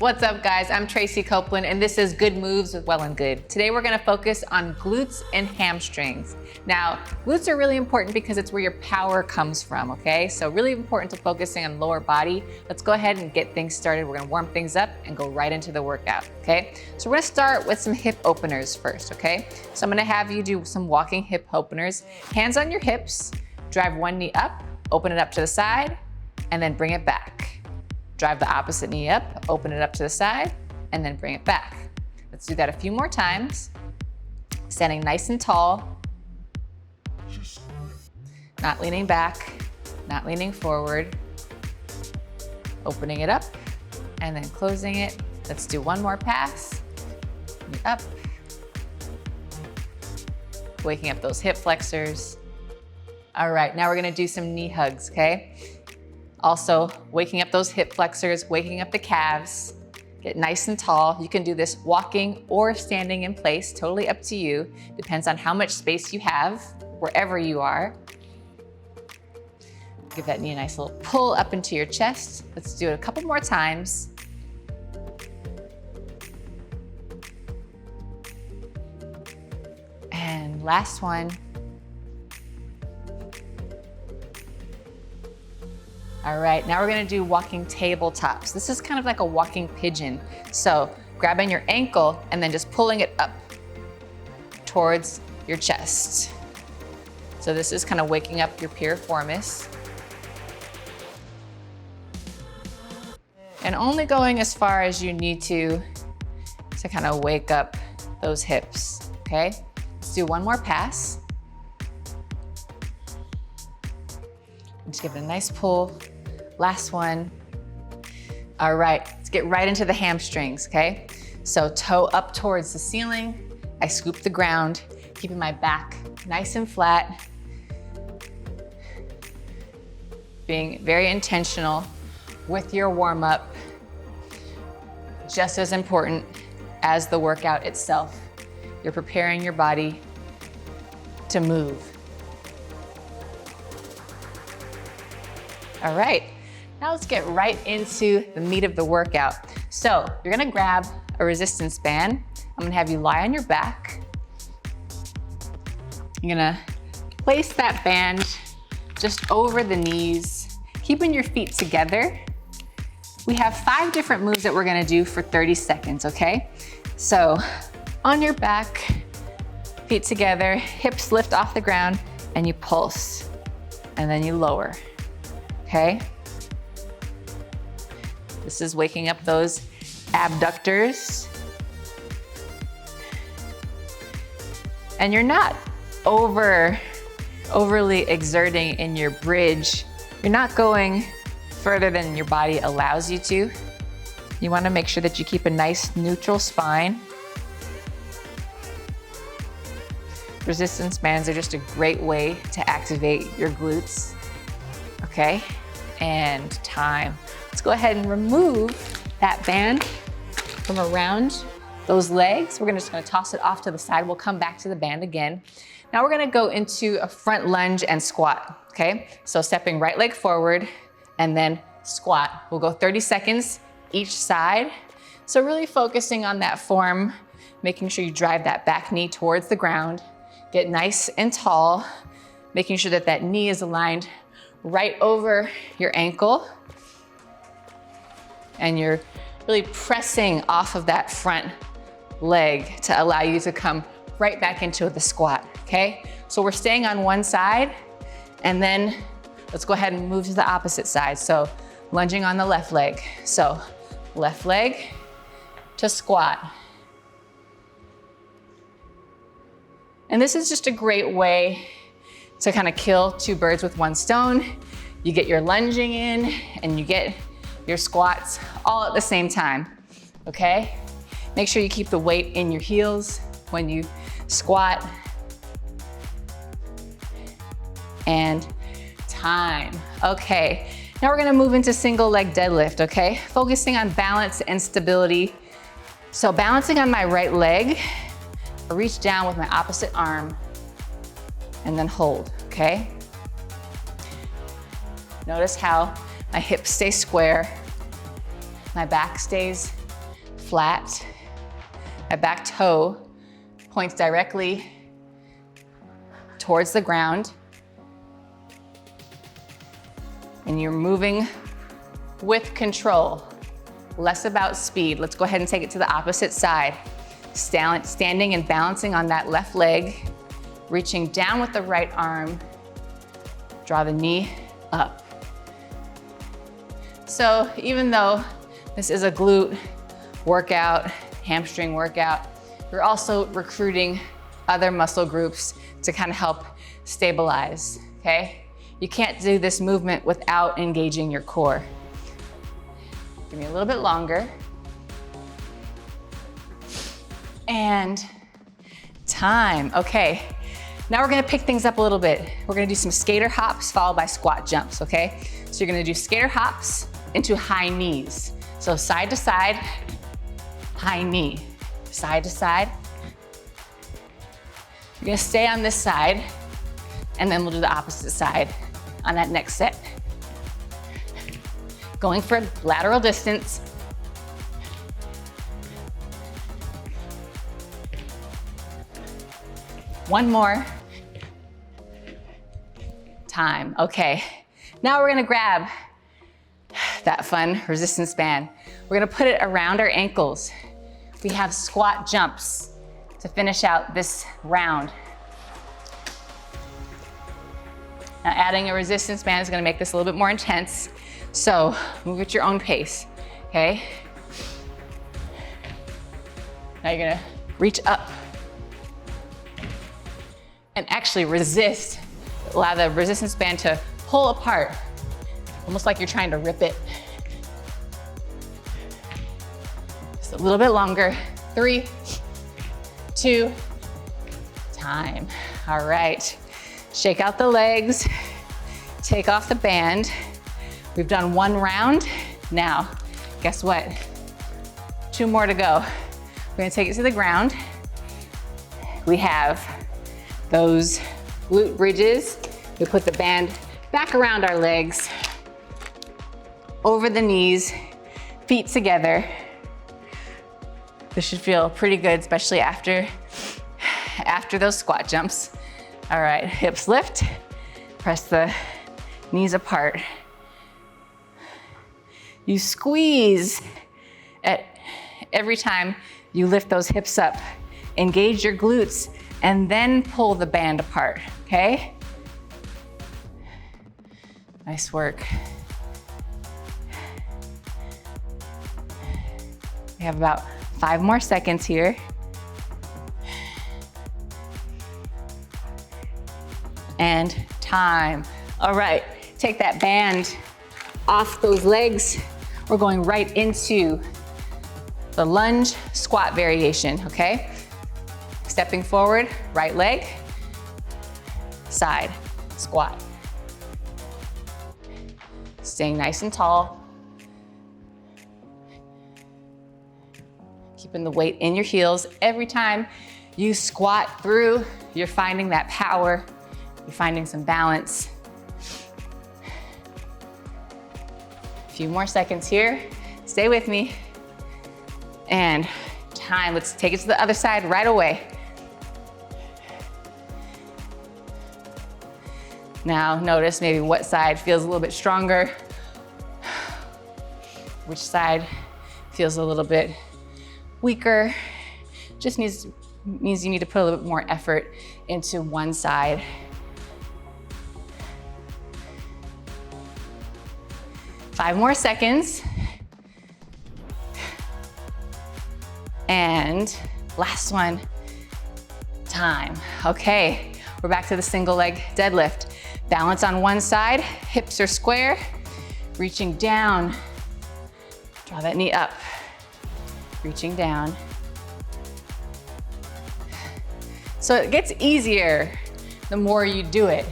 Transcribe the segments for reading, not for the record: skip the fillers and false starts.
What's up, guys? I'm Traci Copeland, and this is Good Moves with Well+Good. Today we're gonna focus on glutes and hamstrings. Now, glutes are really important because it's where your power comes from, okay? So really important to focusing on lower body. Let's go ahead and get things started. We're gonna warm things up and go right into the workout, okay? So we're gonna start with some hip openers first, okay? So I'm gonna have you do some walking hip openers. Hands on your hips, drive one knee up, open it up to the side, and then bring it back. Drive the opposite knee up, open it up to the side, and then bring it back. Let's do that a few more times. Standing nice and tall. Not leaning back, not leaning forward. Opening it up, and then closing it. Let's do one more pass. Knee up. Waking up those hip flexors. All right, now we're gonna do some knee hugs, okay? Also, waking up those hip flexors, waking up the calves. Get nice and tall. You can do this walking or standing in place, totally up to you. Depends on how much space you have, wherever you are. Give that knee a nice little pull up into your chest. Let's do it a couple more times. And last one. All right, now we're gonna do walking tabletops. This is kind of like a walking pigeon. So grabbing your ankle and then just pulling it up towards your chest. So this is kind of waking up your piriformis. And only going as far as you need to kind of wake up those hips, okay? Let's do one more pass. Just give it a nice pull. Last one. All right, let's get right into the hamstrings, okay? So toe up towards the ceiling. I scoop the ground, keeping my back nice and flat. Being very intentional with your warm up. Just as important as the workout itself. You're preparing your body to move. All right. Now let's get right into the meat of the workout. So you're gonna grab a resistance band. I'm gonna have you lie on your back. You're gonna place that band just over the knees, keeping your feet together. We have 5 different moves that we're gonna do for 30 seconds, okay? So on your back, feet together, hips lift off the ground, and you pulse, and then you lower, okay? This is waking up those abductors. And you're not overly exerting in your bridge. You're not going further than your body allows you to. You wanna make sure that you keep a nice neutral spine. Resistance bands are just a great way to activate your glutes, okay? And time. Let's go ahead and remove that band from around those legs. We're just gonna toss it off to the side. We'll come back to the band again. Now we're gonna go into a front lunge and squat, okay? So stepping right leg forward and then squat. We'll go 30 seconds each side. So really focusing on that form, making sure you drive that back knee towards the ground, get nice and tall, making sure that that knee is aligned right over your ankle. And you're really pressing off of that front leg to allow you to come right back into the squat, okay? So we're staying on one side, and then let's go ahead and move to the opposite side. So lunging on the left leg. So left leg to squat. And this is just a great way to kind of kill 2 birds with 1 stone. You get your lunging in, and you get your squats all at the same time, okay? Make sure you keep the weight in your heels when you squat. And time. Okay, now we're gonna move into single leg deadlift, okay? Focusing on balance and stability. So balancing on my right leg, I reach down with my opposite arm and then hold, okay? Notice how my hips stay square, my back stays flat. That back toe points directly towards the ground. And you're moving with control, less about speed. Let's go ahead and take it to the opposite side. Standing and balancing on that left leg, reaching down with the right arm, draw the knee up. So even though this is a glute workout, hamstring workout, you're also recruiting other muscle groups to kind of help stabilize, okay? You can't do this movement without engaging your core. Give me a little bit longer. And time, okay. Now we're gonna pick things up a little bit. We're gonna do some skater hops followed by squat jumps, okay? So you're gonna do skater hops into high knees. So side to side, high knee. Side to side. You're gonna stay on this side, and then we'll do the opposite side on that next set. Going for lateral distance. One more. Time, okay. Now we're gonna grab that fun resistance band. We're gonna put it around our ankles. We have squat jumps to finish out this round. Now adding a resistance band is gonna make this a little bit more intense. So move at your own pace, okay? Now you're gonna reach up and actually resist. Allow the resistance band to pull apart, almost like you're trying to rip it. Just a little bit longer. 3, 2, time. All right, shake out the legs, take off the band. We've done one round. Now, guess what? 2 more to go. We're gonna take it to the ground. We have those glute bridges. We put the band back around our legs, over the knees, feet together. This should feel pretty good, especially after those squat jumps. All right, hips lift, press the knees apart. You squeeze at every time you lift those hips up. Engage your glutes and then pull the band apart, okay? Nice work. We have about 5 more seconds here. And time. All right, take that band off those legs. We're going right into the lunge squat variation, okay? Stepping forward, right leg, side, squat. Staying nice and tall. Keeping the weight in your heels. Every time you squat through, you're finding that power, you're finding some balance. A few more seconds here. Stay with me. And time, let's take it to the other side right away. Now notice maybe what side feels a little bit stronger, which side feels a little bit weaker. Just means you need to put a little bit more effort into one side. Five more seconds. And last one, time. Okay, we're back to the single leg deadlift. Balance on one side, hips are square, reaching down. Draw that knee up, reaching down. So it gets easier the more you do it,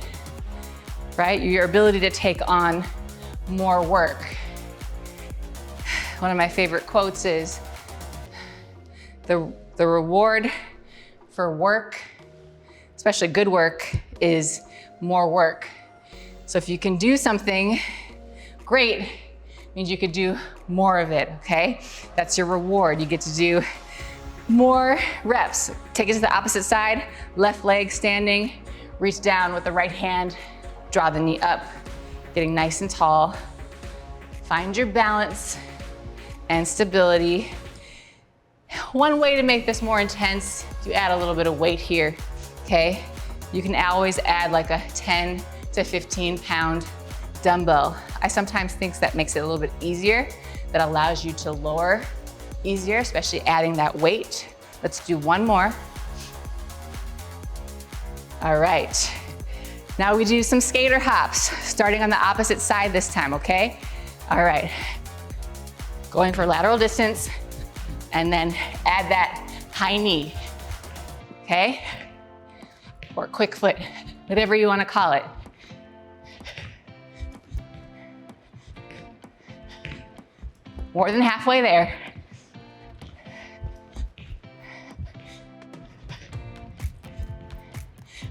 right? Your ability to take on more work. One of my favorite quotes is, the reward for work, especially good work, is more work. So if you can do something great, means you could do more of it, okay? That's your reward. You get to do more reps. Take it to the opposite side, left leg standing, reach down with the right hand, draw the knee up, getting nice and tall. Find your balance and stability. One way to make this more intense, you add a little bit of weight here, okay? You can always add like a 10 to 15 pound dumbbell. I sometimes think that makes it a little bit easier, that allows you to lower easier, especially adding that weight. Let's do one more. All right. Now we do some skater hops, starting on the opposite side this time, okay? All right. Going for lateral distance, and then add that high knee, okay? Or quick foot, whatever you wanna call it. More than halfway there.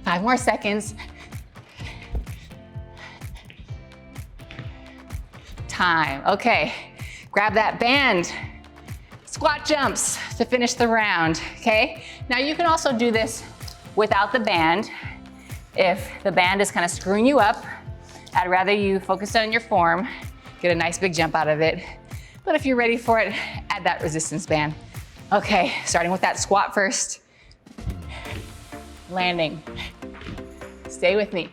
Five more seconds. Time, okay. Grab that band. Squat jumps to finish the round, okay? Now you can also do this without the band. If the band is kind of screwing you up, I'd rather you focus on your form, get a nice big jump out of it. But if you're ready for it, add that resistance band. Okay, starting with that squat first. Landing. Stay with me.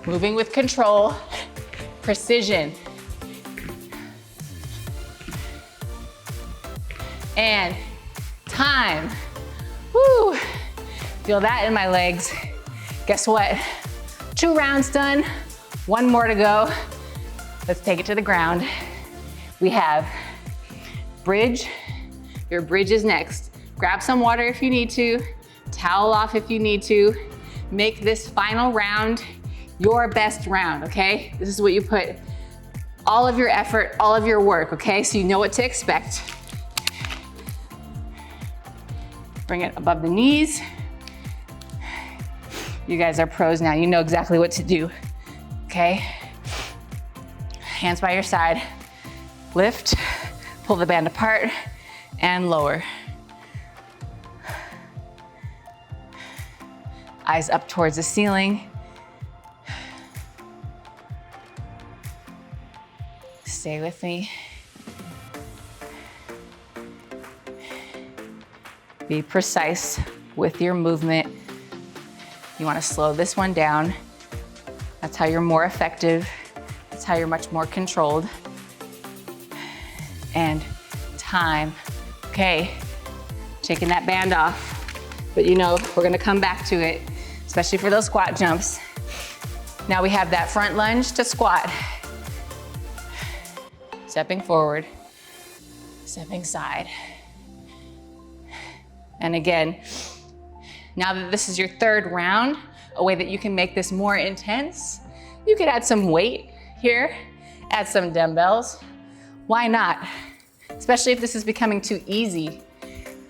Moving with control, precision. And time. Woo! Feel that in my legs. Guess what? 2 rounds done, 1 more to go. Let's take it to the ground. We have bridge. Your bridge is next. Grab some water if you need to, towel off if you need to. Make this final round your best round, okay? This is what you put all of your effort, all of your work, okay? So you know what to expect. Bring it above the knees. You guys are pros now. You know exactly what to do, okay? Hands by your side. Lift, pull the band apart, and lower. Eyes up towards the ceiling. Stay with me. Be precise with your movement. You want to slow this one down. That's how you're more effective. That's how you're much more controlled. And time. Okay, taking that band off. But you know, we're gonna come back to it, especially for those squat jumps. Now we have that front lunge to squat. Stepping forward, stepping side. And again, now that this is your 3rd round, a way that you can make this more intense, you could add some weight here, add some dumbbells. Why not? Especially if this is becoming too easy.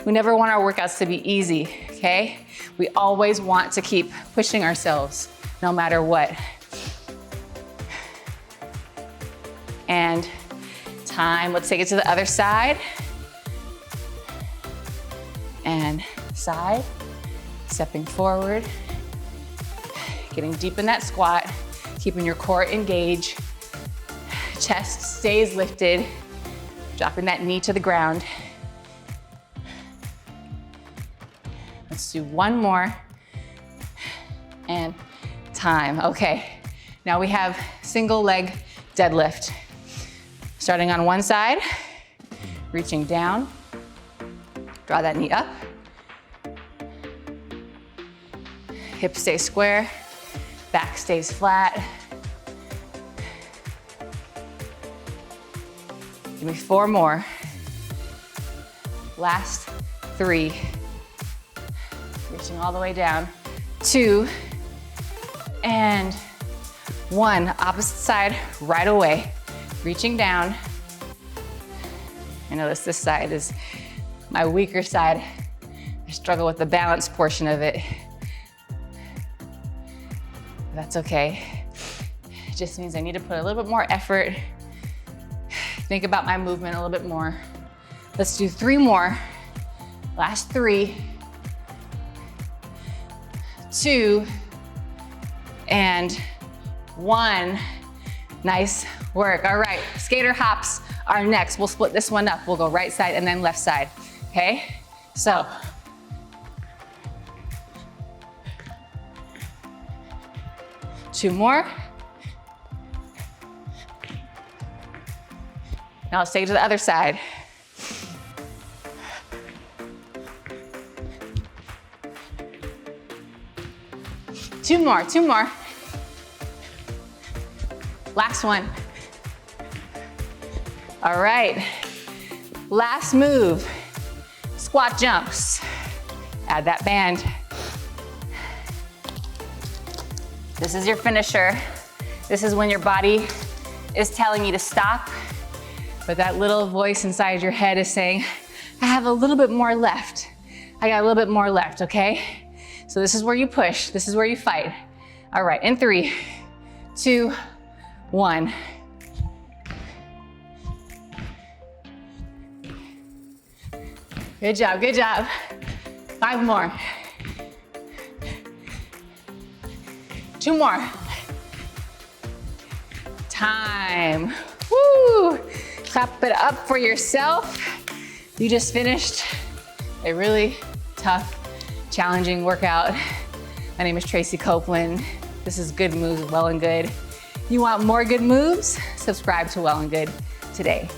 We never want our workouts to be easy, okay? We always want to keep pushing ourselves, no matter what. And time, let's take it to the other side. And side, stepping forward, getting deep in that squat, keeping your core engaged, chest stays lifted, dropping that knee to the ground. Let's do 1 more, and time. Okay, now we have single leg deadlift. Starting on one side, reaching down, draw that knee up. Hips stay square, back stays flat. Give me 4 more. Last 3. Reaching all the way down. 2 and 1. Opposite side right away. Reaching down. I notice this side is my weaker side. I struggle with the balance portion of it. That's okay. It just means I need to put a little bit more effort. Think about my movement a little bit more. Let's do 3 more. Last 3, 2, and 1. Nice work. All right, skater hops are next. We'll split this one up. We'll go right side and then left side, okay? So, two more. Now let's take it to the other side. Two more. Last one. All right, last move, squat jumps. Add that band. This is your finisher. This is when your body is telling you to stop, but that little voice inside your head is saying, I have a little bit more left. I got a little bit more left, okay? So this is where you push, this is where you fight. All right, in 3, 2, 1. Good job, good job. 5 more. 2 more. Time. Woo! Clap it up for yourself. You just finished a really tough, challenging workout. My name is Traci Copeland. This is Good Moves, Well and Good. You want more good moves? Subscribe to Well and Good today.